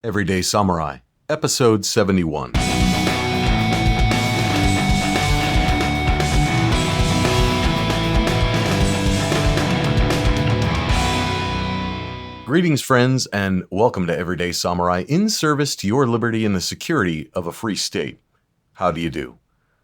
Everyday Samurai, Episode 71. Greetings, friends, and welcome to Everyday Samurai, in service to your liberty and the security of a free state. How do you do?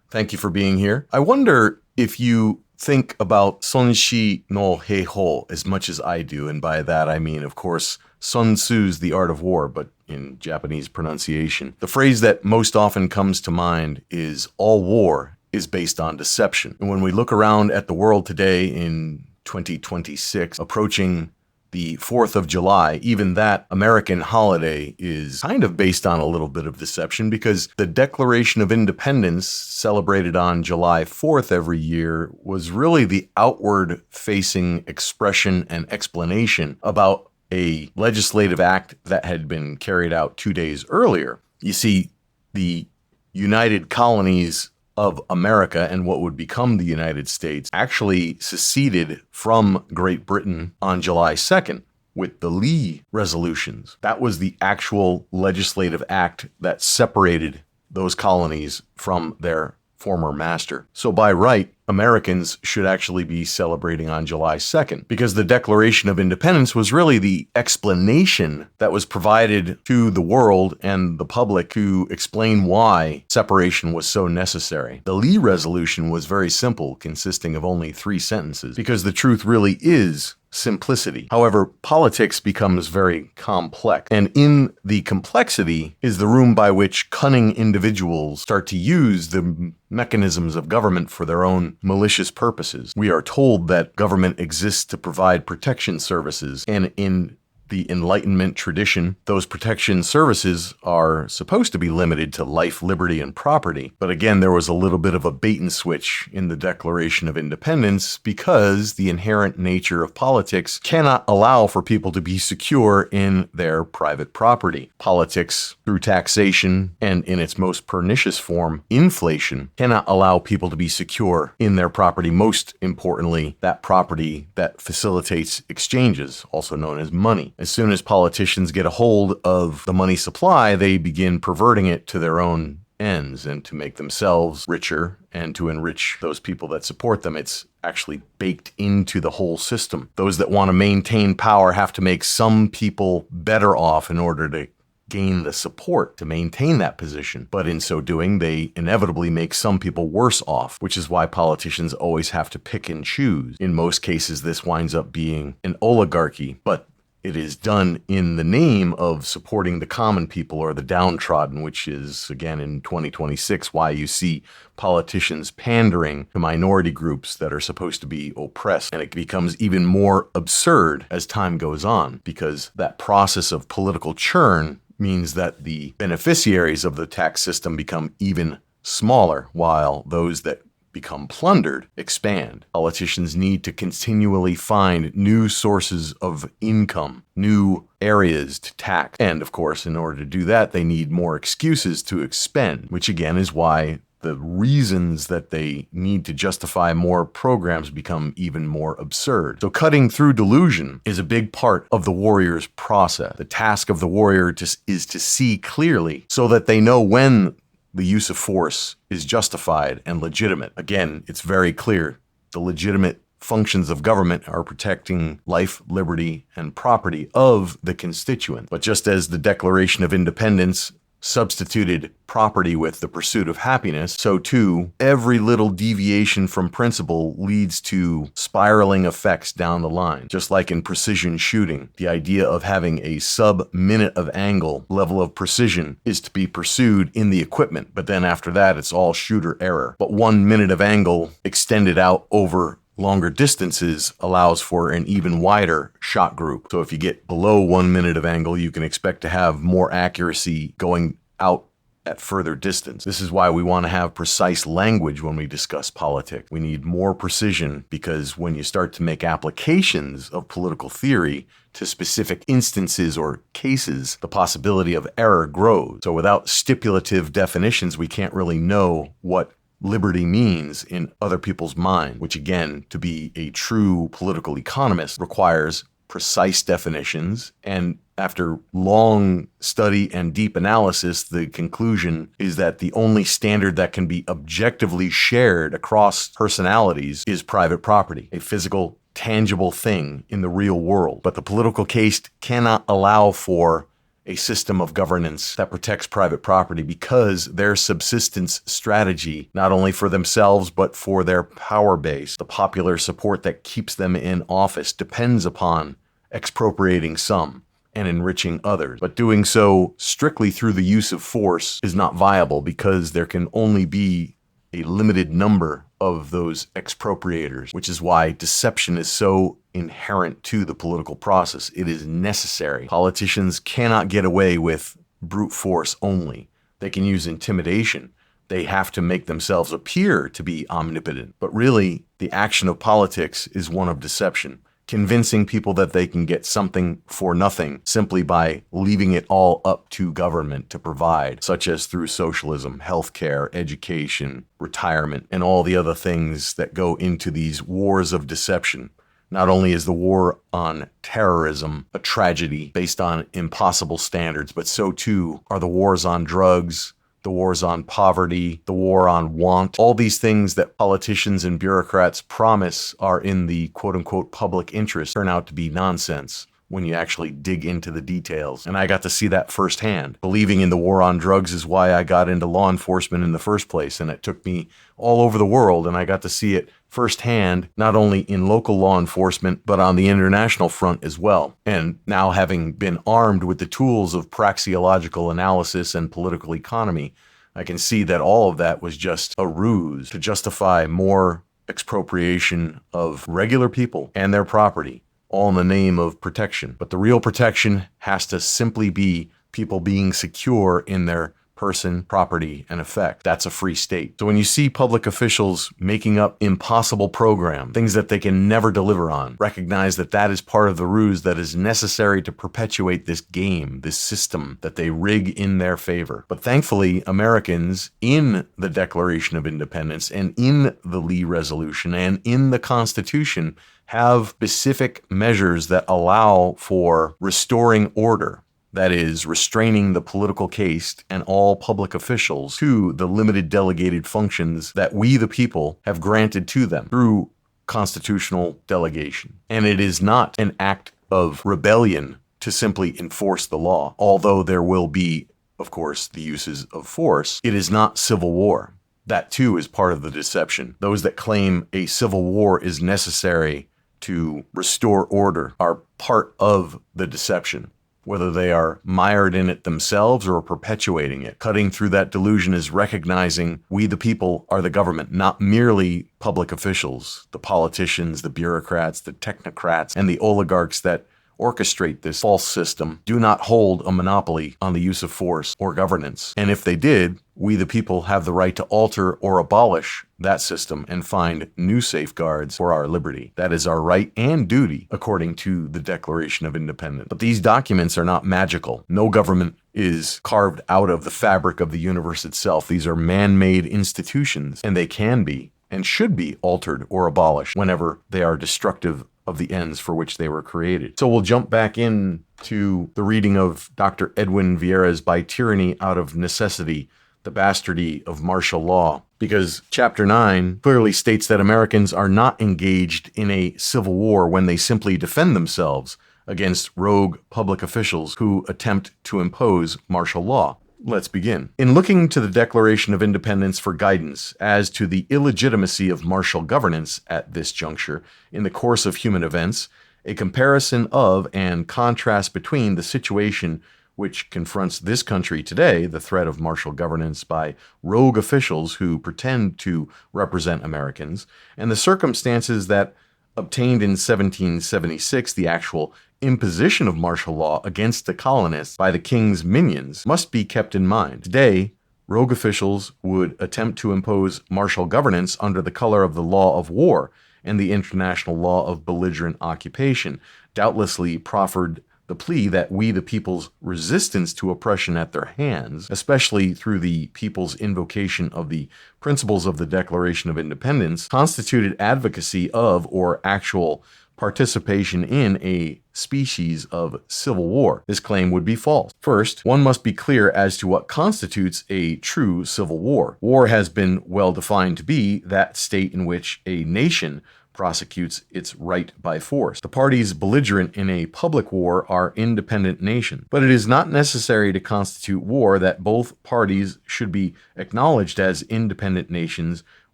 Thank you for being here. I wonder if you think about Sonshi no Heiho as much as I do, and by that I mean, of course, Sun Tzu's The Art of War, but in Japanese pronunciation. The phrase that most often comes to mind is, all war is based on deception. And when we look around at the world today in 2026, approaching the 4th of July, even that American holiday is kind of based on a little bit of deception, because the Declaration of Independence, celebrated on July 4th every year, was really the outward-facing expression and explanation about a legislative act that had been carried out 2 days earlier. You see, the United Colonies of America and what would become the United States actually seceded from Great Britain on July 2nd with the Lee resolutions. That was the actual legislative act that separated those colonies from their former master. So by right, Americans should actually be celebrating on July 2nd, because the Declaration of Independence was really the explanation that was provided to the world and the public to explain why separation was so necessary. The Lee resolution was very simple, consisting of only 3 sentences, because the truth really is simplicity. However, politics becomes very complex, and in the complexity is the room by which cunning individuals start to use the mechanisms of government for their own malicious purposes. We are told that government exists to provide protection services, and in the Enlightenment tradition, those protection services are supposed to be limited to life, liberty, and property. But again, there was a little bit of a bait and switch in the Declaration of Independence, because the inherent nature of politics cannot allow for people to be secure in their private property. Politics, through taxation and in its most pernicious form, inflation, cannot allow people to be secure in their property. Most importantly, that property that facilitates exchanges, also known as money. As soon as politicians get a hold of the money supply, they begin perverting it to their own ends and to make themselves richer and to enrich those people that support them. It's actually baked into the whole system. Those that want to maintain power have to make some people better off in order to gain the support to maintain that position. But in so doing, they inevitably make some people worse off, which is why politicians always have to pick and choose. In most cases, this winds up being an oligarchy, but it is done in the name of supporting the common people or the downtrodden, which is, again, in 2026, why you see politicians pandering to minority groups that are supposed to be oppressed. And it becomes even more absurd as time goes on, because that process of political churn means that the beneficiaries of the tax system become even smaller, while those that become plundered expand. Politicians need to continually find new sources of income, new areas to tax. And of course, in order to do that, they need more excuses to expend, which again is why the reasons that they need to justify more programs become even more absurd. So cutting through delusion is a big part of the warrior's process. The task of the warrior is to see clearly so that they know when the use of force is justified and legitimate. Again, it's very clear. The legitimate functions of government are protecting life, liberty, and property of the constituent. But just as the Declaration of Independence substituted property with the pursuit of happiness, so too, every little deviation from principle leads to spiraling effects down the line. Just like in precision shooting, the idea of having a sub-minute of angle level of precision is to be pursued in the equipment, but then after that, it's all shooter error. But 1 minute of angle extended out over longer distances allows for an even wider shot group. So if you get below 1 minute of angle, you can expect to have more accuracy going out at further distance. This is why we want to have precise language when we discuss politics. We need more precision, because when you start to make applications of political theory to specific instances or cases, the possibility of error grows. So without stipulative definitions, we can't really know what liberty means in other people's mind, which again, to be a true political economist requires precise definitions and After long study and deep analysis, the conclusion is that the only standard that can be objectively shared across personalities is private property, a physical, tangible thing in the real world. But the political case cannot allow for a system of governance that protects private property because their subsistence strategy, not only for themselves but for their power base, the popular support that keeps them in office, depends upon expropriating some and enriching others. But doing so strictly through the use of force is not viable because there can only be a limited number of those expropriators, which is why deception is so inherent to the political process. It is necessary. Politicians cannot get away with brute force only. They can use intimidation. They have to make themselves appear to be omnipotent. But really, the action of politics is one of deception, convincing people that they can get something for nothing simply by leaving it all up to government to provide, such as through socialism, healthcare, education, retirement, and all the other things that go into these wars of deception. Not only is the war on terrorism a tragedy based on impossible standards, but so too are the wars on drugs, the wars on poverty, the war on want. All these things that politicians and bureaucrats promise are in the quote-unquote public interest turn out to be nonsense when you actually dig into the details. And I got to see that firsthand. Believing in the war on drugs is why I got into law enforcement in the first place, and it took me all over the world, and I got to see it firsthand, not only in local law enforcement, but on the international front as well. And now, having been armed with the tools of praxeological analysis and political economy, I can see that all of that was just a ruse to justify more expropriation of regular people and their property, all in the name of protection. But the real protection has to simply be people being secure in their person, property, and effect. That's a free state. So when you see public officials making up impossible programs, things that they can never deliver on, recognize that that is part of the ruse that is necessary to perpetuate this game, this system that they rig in their favor. But thankfully, Americans in the Declaration of Independence and in the Lee Resolution and in the Constitution have specific measures that allow for restoring order. That is, restraining the political caste and all public officials to the limited delegated functions that we, the people, have granted to them through constitutional delegation. And it is not an act of rebellion to simply enforce the law, although there will be, of course, the uses of force. It is not civil war. That, too, is part of the deception. Those that claim a civil war is necessary to restore order are part of the deception, whether they are mired in it themselves or perpetuating it. Cutting through that delusion is recognizing we, the people, are the government, not merely public officials, the politicians, the bureaucrats, the technocrats, and the oligarchs that orchestrate this false system do not hold a monopoly on the use of force or governance. And if they did, we, the people, have the right to alter or abolish that system and find new safeguards for our liberty. That is our right and duty, according to the Declaration of Independence. But these documents are not magical. No government is carved out of the fabric of the universe itself. These are man-made institutions, and they can be and should be altered or abolished whenever they are destructive of the ends for which they were created. So we'll jump back in to the reading of Dr. Edwin Vieira's By Tyranny Out of Necessity, the Bastardy of Martial Law, because Chapter 9 clearly states that Americans are not engaged in a civil war when they simply defend themselves against rogue public officials who attempt to impose martial law. Let's begin. In looking to the Declaration of Independence for guidance as to the illegitimacy of martial governance at this juncture in the course of human events, a comparison of and contrast between the situation which confronts this country today, the threat of martial governance by rogue officials who pretend to represent Americans, and the circumstances that obtained in 1776, the actual imposition of martial law against the colonists by the king's minions, must be kept in mind. Today, rogue officials would attempt to impose martial governance under the color of the law of war and the international law of belligerent occupation, doubtlessly proffered the plea that we, the people's resistance to oppression at their hands, especially through the people's invocation of the principles of the Declaration of Independence, constituted advocacy of or actual participation in a species of civil war. This claim would be false. First, one must be clear as to what constitutes a true civil war. War has been well defined to be that state in which a nation prosecutes its right by force. The parties belligerent in a public war are independent nations, but it is not necessary to constitute war that both parties should be acknowledged as independent nations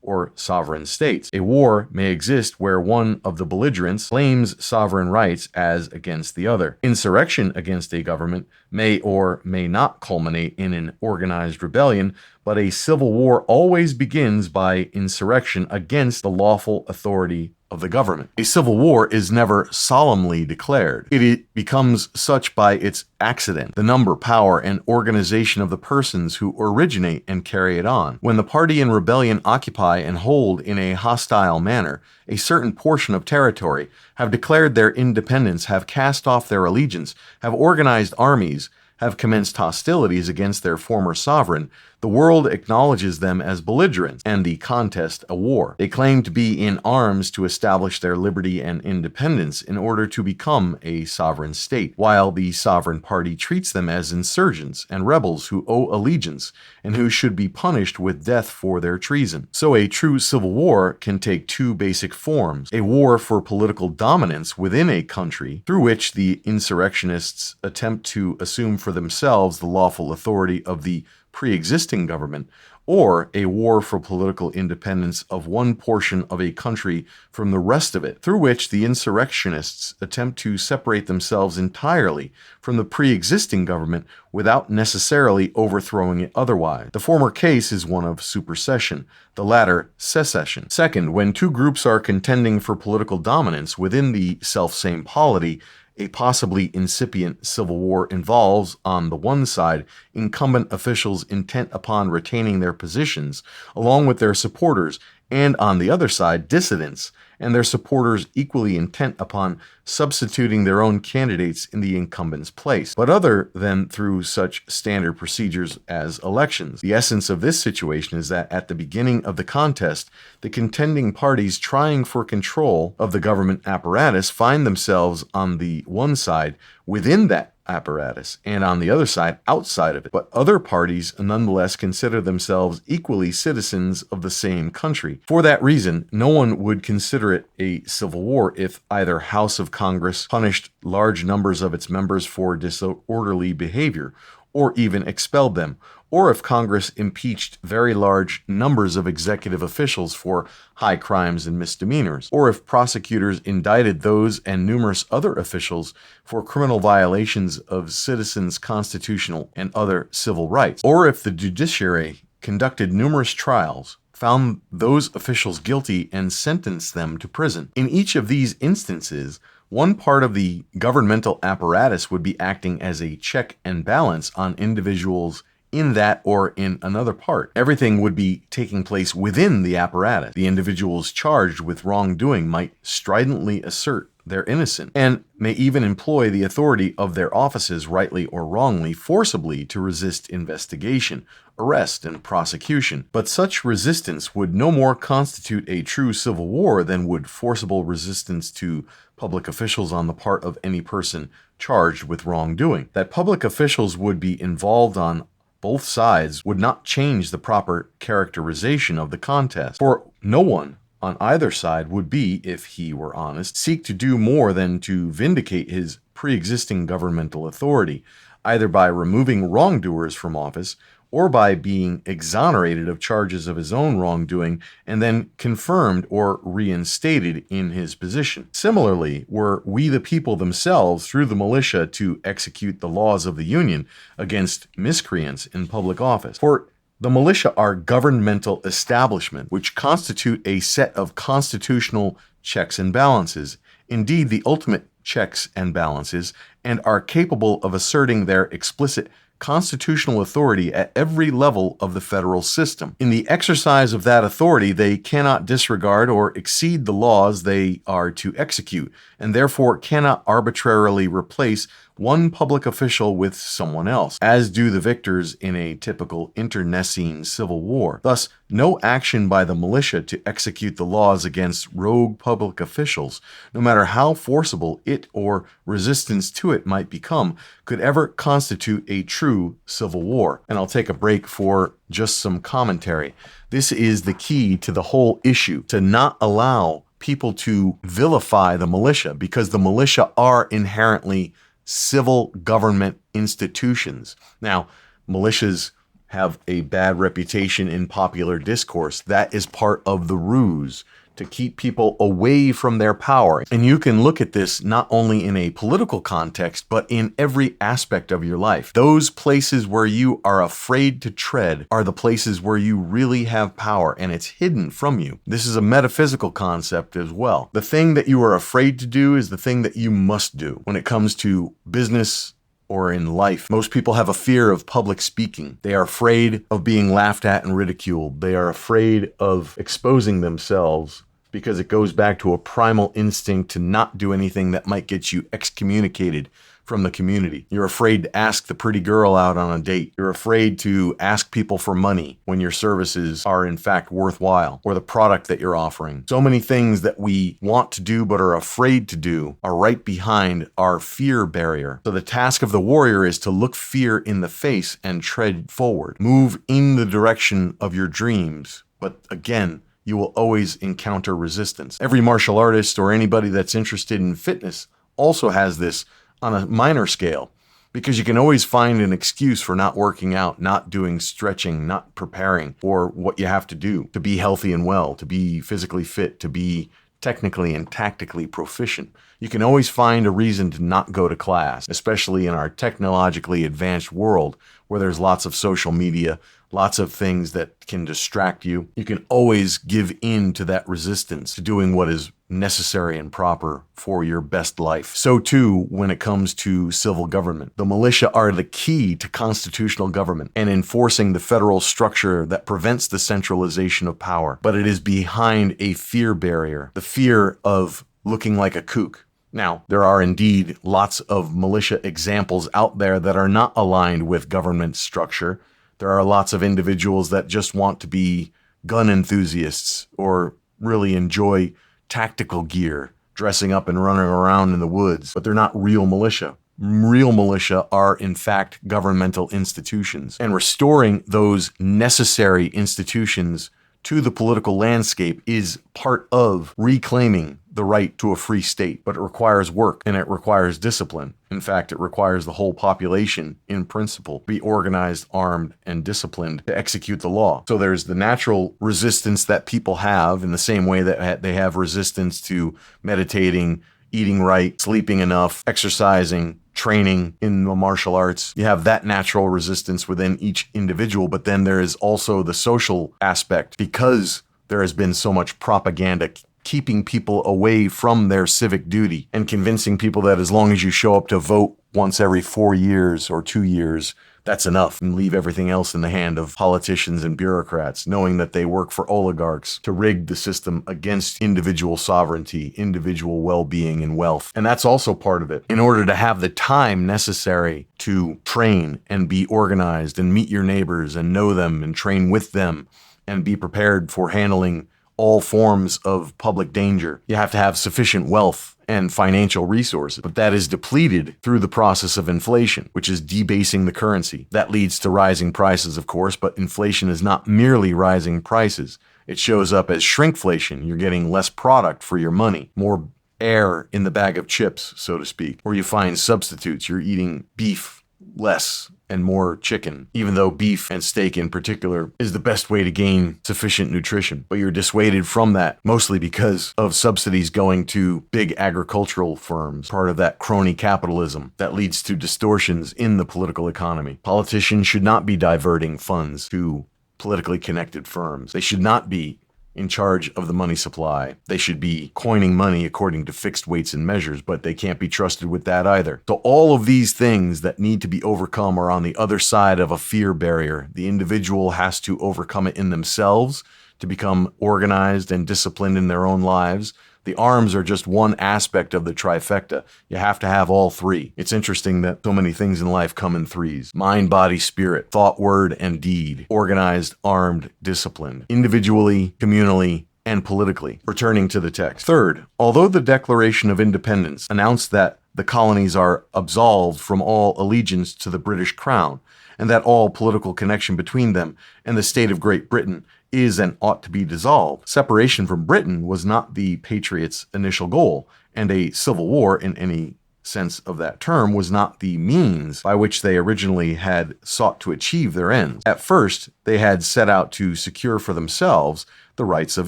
or sovereign states. A war may exist where one of the belligerents claims sovereign rights as against the other. Insurrection against a government may or may not culminate in an organized rebellion, but a civil war always begins by insurrection against the lawful authority of the government. A civil war is never solemnly declared. It becomes such by its accident, the number, power, and organization of the persons who originate and carry it on. When the party in rebellion occupy and hold in a hostile manner a certain portion of territory, have declared their independence, have cast off their allegiance, have organized armies, have commenced hostilities against their former sovereign, the world acknowledges them as belligerents, and the contest a war. They claim to be in arms to establish their liberty and independence in order to become a sovereign state, while the sovereign party treats them as insurgents and rebels who owe allegiance and who should be punished with death for their treason. So a true civil war can take two basic forms: a war for political dominance within a country, through which the insurrectionists attempt to assume for themselves the lawful authority of the pre-existing government, or a war for political independence of one portion of a country from the rest of it, through which the insurrectionists attempt to separate themselves entirely from the pre-existing government without necessarily overthrowing it otherwise. The former case is one of supersession, the latter secession. Second, when two groups are contending for political dominance within the selfsame polity, a possibly incipient civil war involves, on the one side, incumbent officials intent upon retaining their positions, along with their supporters, and on the other side, dissidents and their supporters equally intent upon substituting their own candidates in the incumbent's place, but other than through such standard procedures as elections. The essence of this situation is that at the beginning of the contest, the contending parties trying for control of the government apparatus find themselves on the one side within that apparatus and on the other side outside of it, but other parties nonetheless consider themselves equally citizens of the same country. For that reason, no one would consider it a civil war if either House of Congress punished large numbers of its members for disorderly behavior, or even expelled them, or if Congress impeached very large numbers of executive officials for high crimes and misdemeanors, or if prosecutors indicted those and numerous other officials for criminal violations of citizens' constitutional and other civil rights, or if the judiciary conducted numerous trials, found those officials guilty, and sentenced them to prison. In each of these instances, one part of the governmental apparatus would be acting as a check and balance on individuals in that or in another part. Everything would be taking place within the apparatus. The individuals charged with wrongdoing might stridently assert their innocence, and may even employ the authority of their offices, rightly or wrongly, forcibly to resist investigation, arrest, and prosecution. But such resistance would no more constitute a true civil war than would forcible resistance to public officials on the part of any person charged with wrongdoing. That public officials would be involved on both sides would not change the proper characterization of the contest, for no one on either side would be, if he were honest, seek to do more than to vindicate his pre-existing governmental authority, either by removing wrongdoers from office or by being exonerated of charges of his own wrongdoing and then confirmed or reinstated in his position. Similarly, were we the people themselves, through the militia, to execute the laws of the Union against miscreants in public office. For the militia are governmental establishments which constitute a set of constitutional checks and balances, indeed the ultimate checks and balances, and are capable of asserting their explicit constitutional authority at every level of the federal system. In the exercise of that authority, they cannot disregard or exceed the laws they are to execute, and therefore cannot arbitrarily replace one public official with someone else, as do the victors in a typical internecine civil war. Thus, no action by the militia to execute the laws against rogue public officials, no matter how forcible it or resistance to it might become, could ever constitute a true civil war. And I'll take a break for just some commentary. This is the key to the whole issue, to not allow people to vilify the militia, because the militia are inherently civil government institutions. Now, militias have a bad reputation in popular discourse. That is part of the ruse to keep people away from their power. And you can look at this not only in a political context, but in every aspect of your life. Those places where you are afraid to tread are the places where you really have power, and it's hidden from you. This is a metaphysical concept as well. The thing that you are afraid to do is the thing that you must do. When it comes to business or in life, most people have a fear of public speaking. They are afraid of being laughed at and ridiculed. They are afraid of exposing themselves because it goes back to a primal instinct to not do anything that might get you excommunicated from the community. You're afraid to ask the pretty girl out on a date. You're afraid to ask people for money when your services are in fact worthwhile, or the product that you're offering. So many things that we want to do but are afraid to do are right behind our fear barrier. So the task of the warrior is to look fear in the face and tread forward. Move in the direction of your dreams. But again, you will always encounter resistance. Every martial artist or anybody that's interested in fitness also has this on a minor scale, because you can always find an excuse for not working out, not doing stretching, not preparing for what you have to do to be healthy and well, to be physically fit, to be technically and tactically proficient. You can always find a reason to not go to class, especially in our technologically advanced world where there's lots of social media, lots of things that can distract you. You can always give in to that resistance to doing what is necessary and proper for your best life. So too, when it comes to civil government, the militia are the key to constitutional government and enforcing the federal structure that prevents the centralization of power. But it is behind a fear barrier, the fear of looking like a kook. Now, there are indeed lots of militia examples out there that are not aligned with government structure. There are lots of individuals that just want to be gun enthusiasts or really enjoy tactical gear, dressing up and running around in the woods, but they're not real militia. Real militia are, in fact, governmental institutions. And restoring those necessary institutions to the political landscape is part of reclaiming the right to a free state, but it requires work and it requires discipline. In fact, it requires the whole population, in principle, be organized, armed, and disciplined to execute the law. So there's the natural resistance that people have in the same way that they have resistance to meditating, eating right, sleeping enough, exercising, training in the martial arts. You have that natural resistance within each individual, but then there is also the social aspect, because there has been so much propaganda keeping people away from their civic duty and convincing people that as long as you show up to vote once every 4 years or 2 years, that's enough, and leave everything else in the hand of politicians and bureaucrats, knowing that they work for oligarchs to rig the system against individual sovereignty, individual well-being and wealth. And that's also part of it. In order to have the time necessary to train and be organized and meet your neighbors and know them and train with them and be prepared for handling all forms of public danger, you have to have sufficient wealth and financial resources. But that is depleted through the process of inflation, which is debasing the currency. That leads to rising prices, of course, but inflation is not merely rising prices. It shows up as shrinkflation. You're getting less product for your money, more air in the bag of chips, so to speak. Or you find substitutes. You're eating beef less and more chicken, even though beef and steak in particular is the best way to gain sufficient nutrition. But you're dissuaded from that, mostly because of subsidies going to big agricultural firms, part of that crony capitalism that leads to distortions in the political economy. Politicians should not be diverting funds to politically connected firms. They should not be in charge of the money supply. They should be coining money according to fixed weights and measures, but they can't be trusted with that either. So all of these things that need to be overcome are on the other side of a fear barrier. The individual has to overcome it in themselves to become organized and disciplined in their own lives. The arms are just one aspect of the trifecta. You have to have all three. It's interesting that so many things in life come in threes: mind, body, spirit, thought, word, and deed, organized, armed, disciplined, individually, communally, and politically. Returning to the text. Third, although the Declaration of Independence announced that the colonies are absolved from all allegiance to the British Crown, and that all political connection between them and the state of Great Britain is and ought to be dissolved, separation from Britain was not the Patriots' initial goal, and a civil war in any sense of that term was not the means by which they originally had sought to achieve their ends. At first, they had set out to secure for themselves the rights of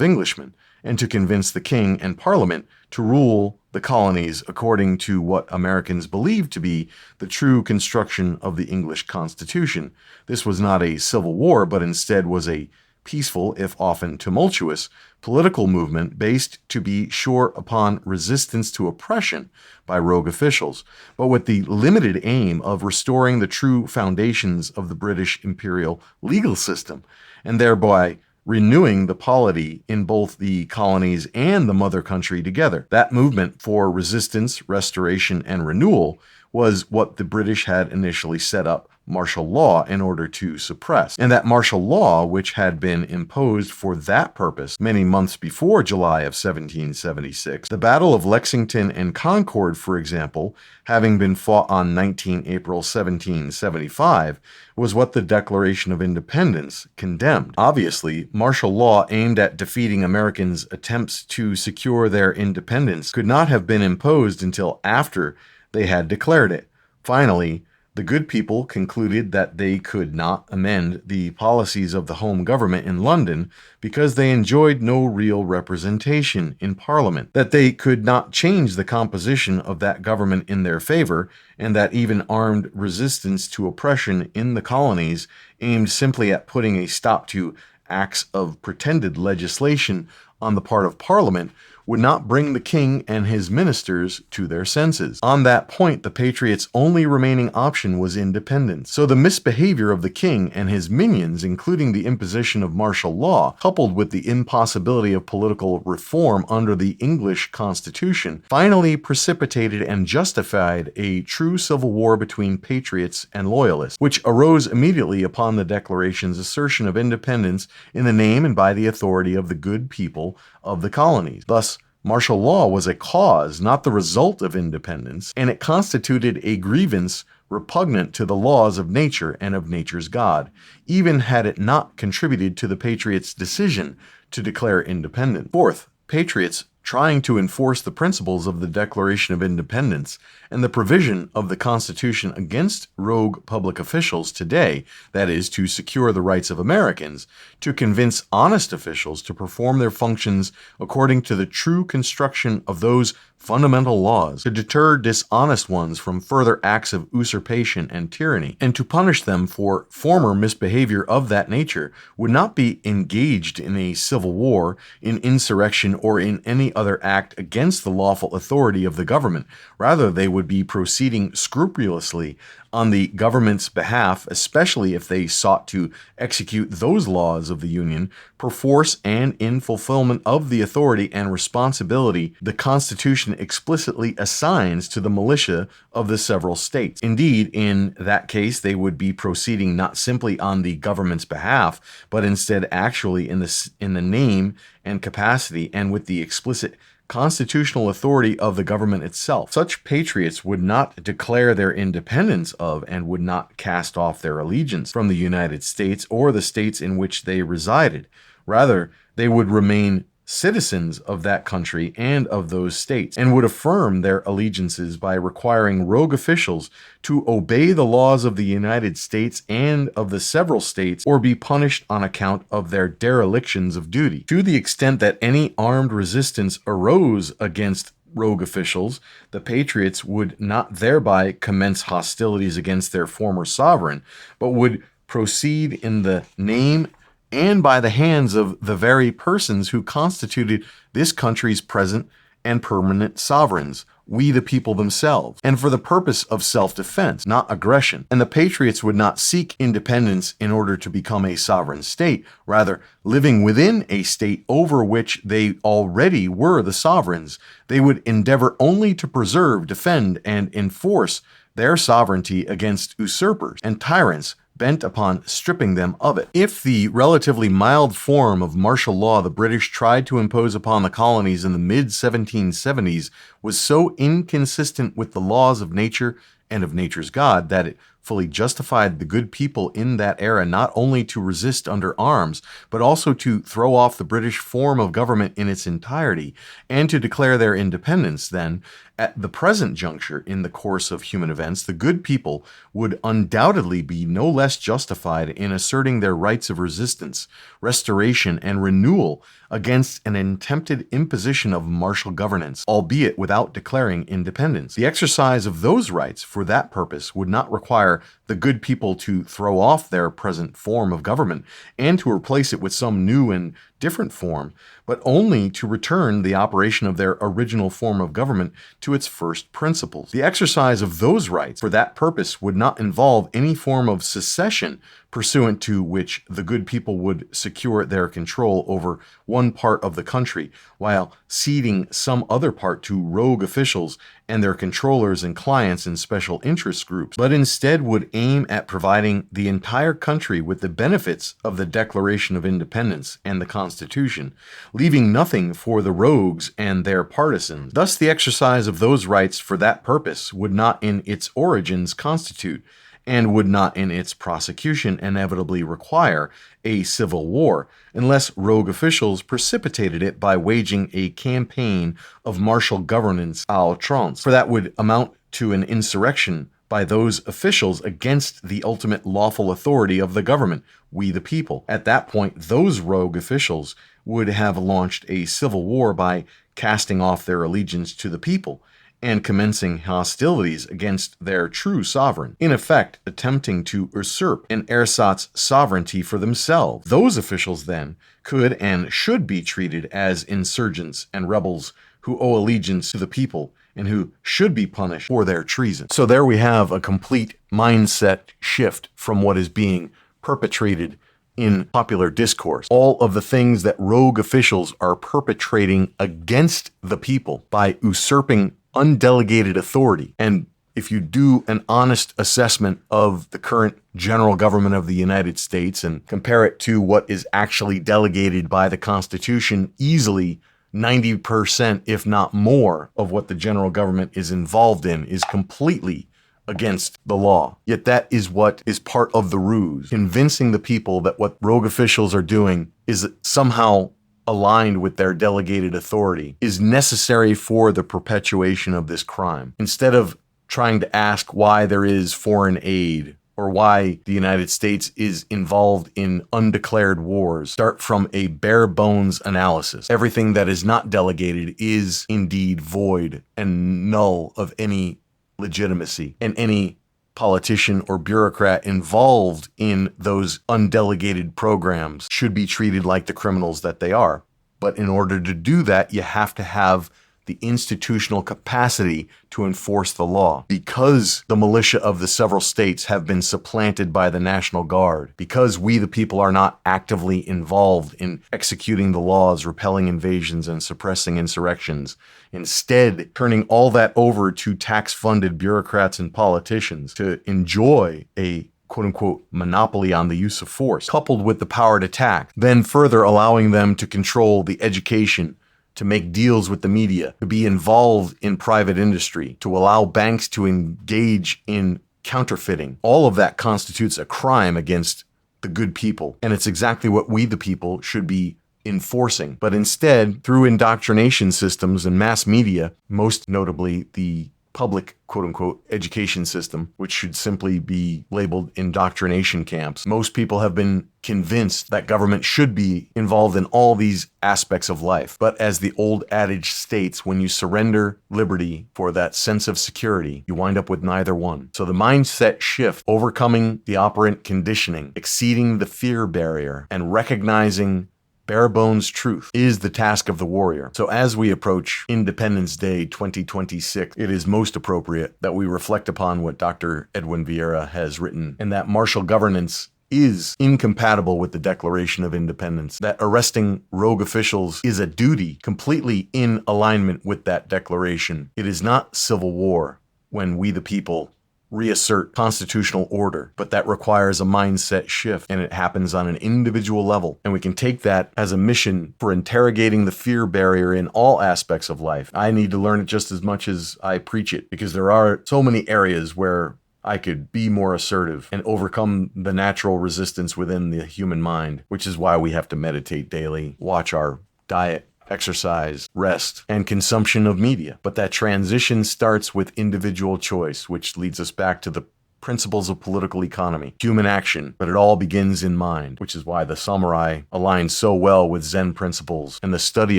Englishmen, and to convince the king and parliament to rule the colonies according to what Americans believed to be the true construction of the English Constitution. This was not a civil war, but instead was a peaceful, if often tumultuous, political movement based, to be sure, upon resistance to oppression by rogue officials, but with the limited aim of restoring the true foundations of the British imperial legal system, and thereby renewing the polity in both the colonies and the mother country together. That movement for resistance, restoration, and renewal was what the British had initially set up martial law in order to suppress. And that martial law, which had been imposed for that purpose many months before July of 1776, the Battle of Lexington and Concord, for example, having been fought on 19 April 1775, was what the Declaration of Independence condemned. Obviously, martial law aimed at defeating Americans' attempts to secure their independence could not have been imposed until after they had declared it. Finally, the good people concluded that they could not amend the policies of the home government in London because they enjoyed no real representation in Parliament, that they could not change the composition of that government in their favor, and that even armed resistance to oppression in the colonies aimed simply at putting a stop to acts of pretended legislation on the part of Parliament would not bring the king and his ministers to their senses. On that point, the Patriots' only remaining option was independence. So the misbehavior of the king and his minions, including the imposition of martial law, coupled with the impossibility of political reform under the English Constitution, finally precipitated and justified a true civil war between patriots and loyalists, which arose immediately upon the Declaration's assertion of independence in the name and by the authority of the good people of the colonies. Thus, martial law was a cause, not the result of independence, and it constituted a grievance repugnant to the laws of nature and of nature's God, even had it not contributed to the patriots' decision to declare independence. Fourth, patriots trying to enforce the principles of the Declaration of Independence and the provision of the Constitution against rogue public officials today, that is, to secure the rights of Americans, to convince honest officials to perform their functions according to the true construction of those fundamental laws, to deter dishonest ones from further acts of usurpation and tyranny, and to punish them for former misbehavior of that nature, would not be engaged in a civil war, in insurrection, or in any other act against the lawful authority of the government. Rather, they would be proceeding scrupulously on the government's behalf, especially if they sought to execute those laws of the Union, perforce and in fulfillment of the authority and responsibility the Constitution explicitly assigns to the militia of the several states. Indeed, in that case, they would be proceeding not simply on the government's behalf, but instead actually in the name and capacity and with the explicit constitutional authority of the government itself. Such patriots would not declare their independence of and would not cast off their allegiance from the United States or the states in which they resided. Rather, they would remain citizens of that country and of those states, and would affirm their allegiances by requiring rogue officials to obey the laws of the United States and of the several states, or be punished on account of their derelictions of duty. To the extent that any armed resistance arose against rogue officials, the patriots would not thereby commence hostilities against their former sovereign, but would proceed in the name and by the hands of the very persons who constituted this country's present and permanent sovereigns, we the people themselves, and for the purpose of self-defense, not aggression. And the patriots would not seek independence in order to become a sovereign state, rather, living within a state over which they already were the sovereigns, they would endeavor only to preserve, defend, and enforce their sovereignty against usurpers and tyrants bent upon stripping them of it. If the relatively mild form of martial law the British tried to impose upon the colonies in the mid-1770s was so inconsistent with the laws of nature and of nature's God that it fully justified the good people in that era not only to resist under arms, but also to throw off the British form of government in its entirety and to declare their independence, then, at the present juncture in the course of human events, the good people would undoubtedly be no less justified in asserting their rights of resistance, restoration, and renewal against an attempted imposition of martial governance, albeit without declaring independence. The exercise of those rights for that purpose would not require the good people to throw off their present form of government and to replace it with some new and different form, but only to return the operation of their original form of government to its first principles. The exercise of those rights for that purpose would not involve any form of secession pursuant to which the good people would secure their control over one part of the country while ceding some other part to rogue officials and their controllers and clients in special interest groups, but instead would aim at providing the entire country with the benefits of the Declaration of Independence and the Constitution, leaving nothing for the rogues and their partisans. Thus, the exercise of those rights for that purpose would not in its origins constitute, and would not in its prosecution inevitably require, a civil war, unless rogue officials precipitated it by waging a campaign of martial governance à outrance, for that would amount to an insurrection by those officials against the ultimate lawful authority of the government, we the people. At that point, those rogue officials would have launched a civil war by casting off their allegiance to the people and commencing hostilities against their true sovereign, in effect attempting to usurp an ersatz sovereignty for themselves. Those officials then could and should be treated as insurgents and rebels who owe allegiance to the people and who should be punished for their treason. So there we have a complete mindset shift from what is being perpetrated in popular discourse. All of the things that rogue officials are perpetrating against the people by usurping undelegated authority. And if you do an honest assessment of the current general government of the United States and compare it to what is actually delegated by the Constitution, easily 90%, if not more, of what the general government is involved in is completely against the law. Yet that is what is part of the ruse, convincing the people that what rogue officials are doing is somehow aligned with their delegated authority, is necessary for the perpetuation of this crime. Instead of trying to ask why there is foreign aid or why the United States is involved in undeclared wars, start from a bare bones analysis. Everything that is not delegated is indeed void and null of any legitimacy, and any politician or bureaucrat involved in those undelegated programs should be treated like the criminals that they are. But in order to do that, you have to have the institutional capacity to enforce the law. Because the militia of the several states have been supplanted by the National Guard, because we the people are not actively involved in executing the laws, repelling invasions, and suppressing insurrections, instead turning all that over to tax-funded bureaucrats and politicians to enjoy a quote-unquote monopoly on the use of force, coupled with the power to tax, then further allowing them to control the education, to make deals with the media, to be involved in private industry, to allow banks to engage in counterfeiting. All of that constitutes a crime against the good people. And it's exactly what we, the people, should be enforcing. But instead, through indoctrination systems and mass media, most notably the public quote-unquote education system, which should simply be labeled indoctrination camps, most people have been convinced that government should be involved in all these aspects of life. But as the old adage states, when you surrender liberty for that sense of security, you wind up with neither one. So the mindset shift, overcoming the operant conditioning, exceeding the fear barrier, and recognizing bare bones truth is the task of the warrior. So as we approach Independence Day 2026, it is most appropriate that we reflect upon what Dr. Edwin Vieira has written, and that martial governance is incompatible with the Declaration of Independence. That arresting rogue officials is a duty completely in alignment with that declaration. It is not civil war when we the people reassert constitutional order, but that requires a mindset shift, and it happens on an individual level. And we can take that as a mission for interrogating the fear barrier in all aspects of life. I need to learn it just as much as I preach it, because there are so many areas where I could be more assertive and overcome the natural resistance within the human mind, which is why we have to meditate daily, watch our diet, exercise, rest, and consumption of media. But that transition starts with individual choice, which leads us back to the principles of political economy, human action, but it all begins in mind, which is why the samurai align so well with Zen principles and the study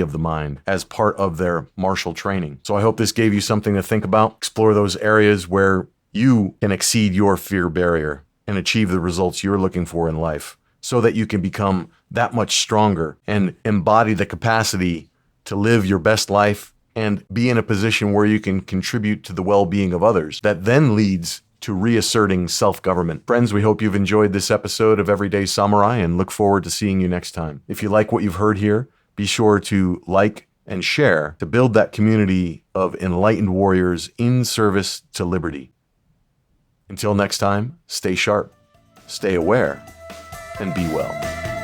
of the mind as part of their martial training. So I hope this gave you something to think about. Explore those areas where you can exceed your fear barrier and achieve the results you're looking for in life, so that you can become that much stronger and embody the capacity to live your best life and be in a position where you can contribute to the well-being of others. That then leads to reasserting self-government. Friends, we hope you've enjoyed this episode of Everyday Samurai and look forward to seeing you next time. If you like what you've heard here, be sure to like and share to build that community of enlightened warriors in service to liberty. Until next time, stay sharp, stay aware, and be well.